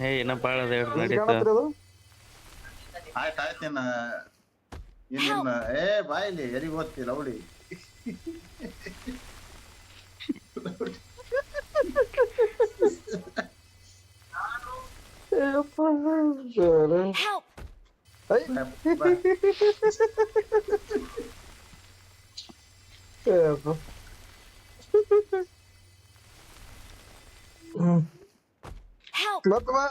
ಏನ ಬಾಳ ಹಿಂಗ್ ನಡೀತ ಕಾಣತ್ರಿ ಅದು ಆಯ್ತಾಯ್ತು ಇನ್ನ ಏ ಬಾಯಿಲಿ ಎಲ್ಲಿಗೆ ಓದ್ತಿ ಲೌಡಿ Help! ಐ ಏಪ್ಪ. Help! ಮತ್ತ್ ಬಾ.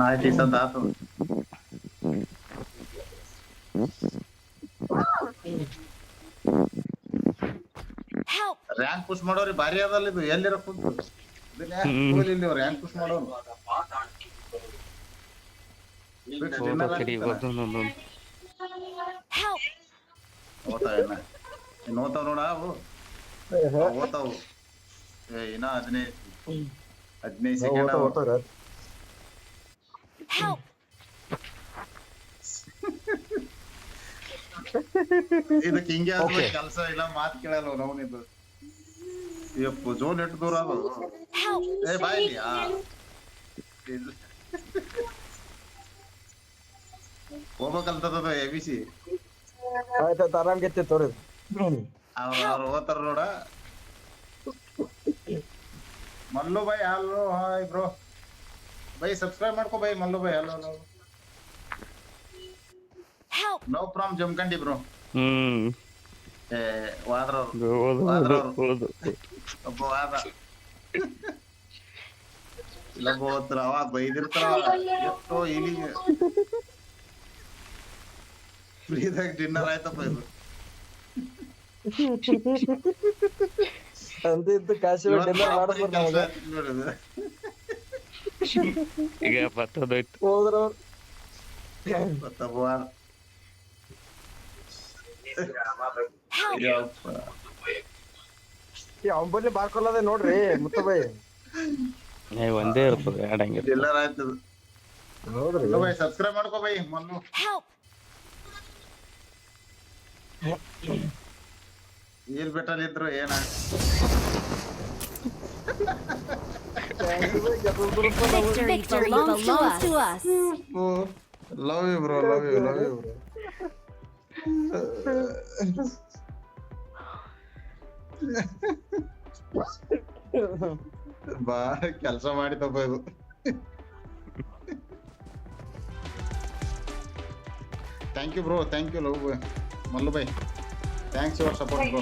ಆಯ್ತು ಈ ಸತ ಆತು Help! ರ್ಯಾಂಕ್ ಪುಷ್ ಮಾಡೋರಿ ಭಾರಿ ಅದಲ್ಲ ಇದು ಎಲ್ಲಿರ ಕುಂತು ಇಲ್ಲಿ ರ್ಯಾಂಕ್ ಪುಷ್ ಮಾಡೋರು ಕಡಿ ಒಂದೊಂದೊಂದು Help! ಓದ್ತಾವ ಇನ್ನ ಓದ್ತಾವ ನೋಡ ಅವು ಓದ್ತಾವು ಇನ್ನ 15 ಸೆಕೆಂಡ್ ಓದ್ತಾವ್ ಓದ್ತಾವ್ರಿ. Help! ಇದಕ್ಕೆ ಹಿಂಗೆ ಕೆಲಸ ಇಲ್ಲ ಮಾತು ಕೇಳಲ್ಲ ನವನಿದ್ದು ಯಪ್ಪು ಜೋನ್ ಎಷ್ಟು ದೂರ ಅದು Help! ಏ ಬಾಯ್ಲಿ ಹೋಗ್ಬೇಕಲ್ತದ ಎಬಿಸಿ ಆಯ್ತಾಯ್ತು ಆರಾಮ್ ಗೆತ್ತಿ ತೋರಿ. ಅವ್ರು ಓದ್ತಾರ ನೋಡ Mallu bye hello hi bro bye subscribe ಮಾಡ್ಕೋ bye Mallu bye hello hello Help! No from Jamakhandi bro ಏ ವಾದ್ರವ್ರು ಒಬ್ಬ ವಾದ ಇಲ್ಲೊಬ್ಬ ಓದ್ತಾರ ಅವ ಬೈದಿರ್ತಾರ ಎಷ್ಟೋ ಇಲ್ಲಿಗೆ ಫ್ರೀದಾಗ ಡಿನ್ನರ್ ಆಯ್ತಪ್ಪ ಇದು ಅಂತ ಇದ್ದು ಕಾಶಿ ಡಿನ್ನರ್ ಮಾಡಿಸ್ಬಾರ್ದು ನಮಗ. ಈಗ ಬತ್ತದೋಯ್ತು ಹೋದ್ರವ್ರು ಅವನ್ ಬಲ್ಲಿ ಬಾರ್ಕೊಲ್ಲದೆ ನೋಡ್ರಿ ಮುತ್ತಬೈ. ಒಂದೇ ಇರ್ತದೆ ಆಡಂಗಿಲ್ಲ ಡಿನ್ನರ್ ಆಯ್ತದ ಹೌದ್ರಿ ಬೈ ಸಬ್ಸ್ಕ್ರೈಬ್ ಮಾಡ್ಕೋ ಬೈ ಮಲ್ಲು Help! ಈಲ್ ಬೆಟ್ಟಲ್ಲಿ ಇದ್ರು ಏನ Victory belongs to us. Love you bro love you love you bro ಬಾ ಕೆಲಸ ಮಾಡಿತಪ್ಪ ಇದು thank you bro thank you love Mallu bye thanks your support bro